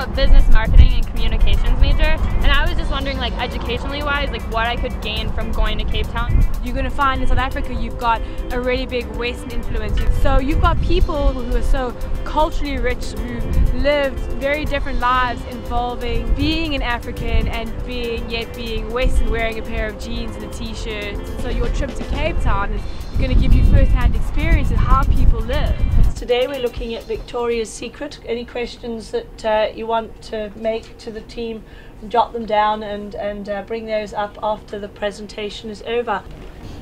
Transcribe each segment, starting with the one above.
a business marketing and communications major, and I was just wondering, like, educationally wise, like what I could gain from going to Cape Town. You're going to find in South Africa you've got a really big Western influence. So you've got people who are so culturally rich, who lived very different lives involving being an African and being Western, wearing a pair of jeans and a t-shirt. So your trip to Cape Town is going to give you first-hand experience of how people live. Today we're looking at Victoria's Secret. Any questions that you want to make to the team, jot them down and bring those up after the presentation is over.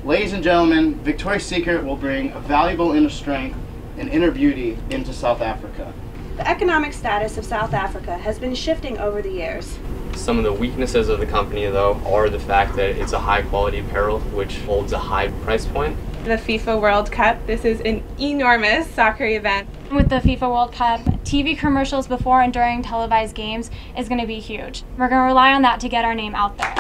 Ladies and gentlemen, Victoria's Secret will bring a valuable inner strength and inner beauty into South Africa. The economic status of South Africa has been shifting over the years. Some of the weaknesses of the company, though, are the fact that it's a high-quality apparel which holds a high price point. The FIFA World Cup, this is an enormous soccer event. With the FIFA World Cup, TV commercials before and during televised games is going to be huge. We're going to rely on that to get our name out there.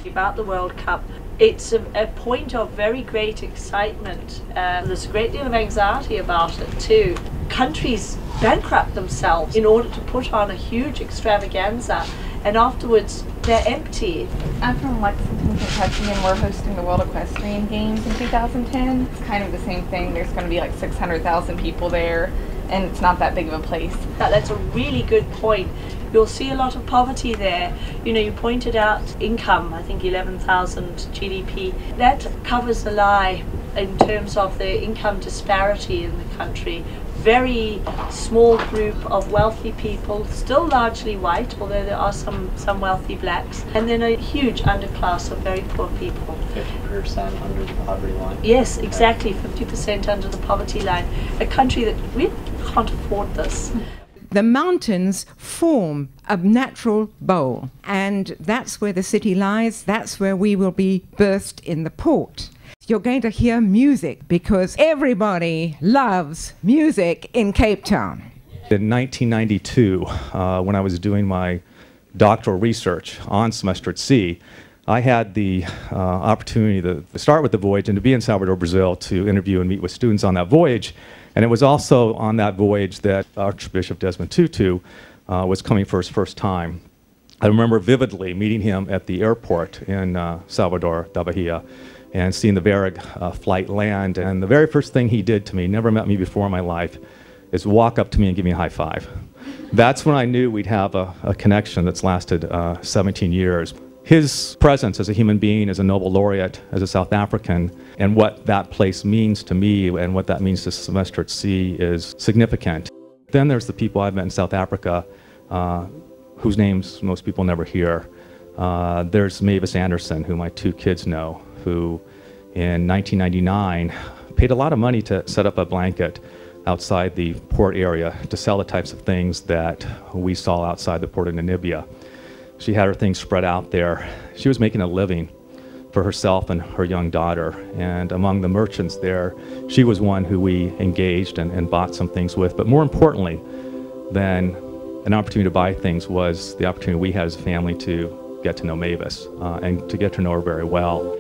About the World Cup, it's a point of very great excitement. There's a great deal of anxiety about it too. Countries bankrupt themselves in order to put on a huge extravaganza, and afterwards they're empty. I'm from Lexington, Kentucky, and we're hosting the World Equestrian Games in 2010. It's kind of the same thing. There's going to be like 600,000 people there, and it's not that big of a place. That's a really good point. You'll see a lot of poverty there. You know, you pointed out income, I think 11,000 GDP. That covers a lie in terms of the income disparity in the country. Very small group of wealthy people, still largely white, although there are some wealthy blacks, and then a huge underclass of very poor people. 50% under the poverty line? Yes, exactly, 50% under the poverty line. A country that we can't afford this. The mountains form a natural bowl, and that's where the city lies. That's where we will be birthed in the port. You're going to hear music because everybody loves music in Cape Town. In 1992, when I was doing my doctoral research on semester at sea, I had the opportunity to start with the voyage and to be in Salvador, Brazil, to interview and meet with students on that voyage. And it was also on that voyage that Archbishop Desmond Tutu was coming for his first time. I remember vividly meeting him at the airport in Salvador da Bahia and seeing the Varig flight land. And the very first thing he did to me, never met me before in my life, is walk up to me and give me a high five. That's when I knew we'd have a connection that's lasted 17 years. His presence as a human being, as a Nobel laureate, as a South African, and what that place means to me and what that means to Semester at Sea is significant. Then there's the people I've met in South Africa whose names most people never hear. There's Mavis Anderson, who my two kids know, who in 1999 paid a lot of money to set up a blanket outside the port area to sell the types of things that we saw outside the port of Namibia. She had her things spread out there. She was making a living for herself and her young daughter. And among the merchants there, she was one who we engaged and bought some things with. But more importantly than an opportunity to buy things was the opportunity we had as a family to get to know Mavis and to get to know her very well.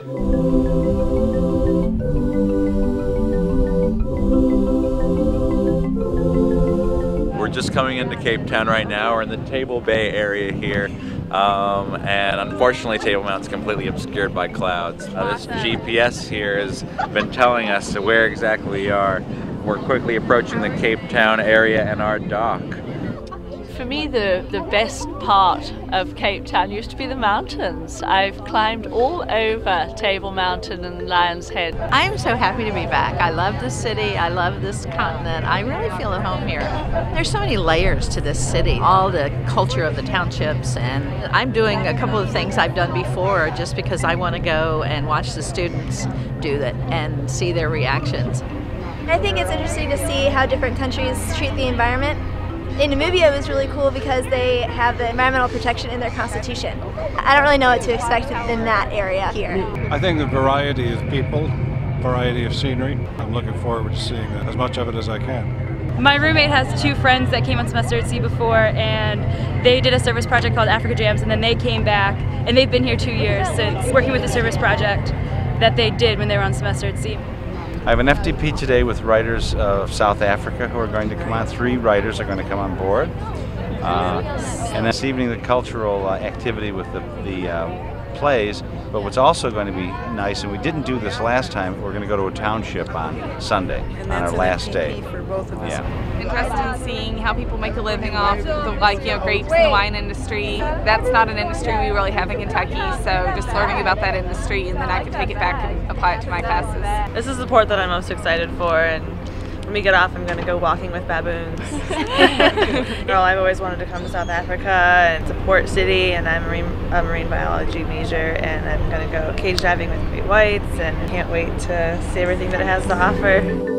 We're just coming into Cape Town right now. We're in the Table Bay area here. And unfortunately Table Mountain's completely obscured by clouds. This GPS here has been telling us where exactly we are. We're quickly approaching the Cape Town area and our dock. For me, the best part of Cape Town used to be the mountains. I've climbed all over Table Mountain and Lion's Head. I'm so happy to be back. I love this city. I love this continent. I really feel at home here. There's so many layers to this city, all the culture of the townships, and I'm doing a couple of things I've done before just because I want to go and watch the students do that and see their reactions. I think it's interesting to see how different countries treat the environment. In Namibia, it was really cool because they have the environmental protection in their constitution. I don't really know what to expect in that area here. I think the variety of people, variety of scenery, I'm looking forward to seeing as much of it as I can. My roommate has two friends that came on Semester at Sea before, and they did a service project called Africa Jams, and then they came back, and they've been here 2 years since working with the service project that they did when they were on Semester at Sea. I have an FTP today with writers of South Africa who are going to come on. 3 writers are going to come on board. And this evening, the cultural activity with the plays. But what's also going to be nice, and we didn't do this last time, we're going to go to a township on Sunday, on our last day. For both of us. Yeah. Interested in seeing how people make a living off the grapes and the wine industry. That's not an industry we really have in Kentucky, so just learning about that industry, and then I can take it back and apply it to my classes. This is the port that I'm most excited for, and when we get off, I'm going to go walking with baboons. Girl, I've always wanted to come to South Africa, and it's a port city, and I'm a marine biology major, and I'm going to go cage diving with great whites, and can't wait to see everything that it has to offer.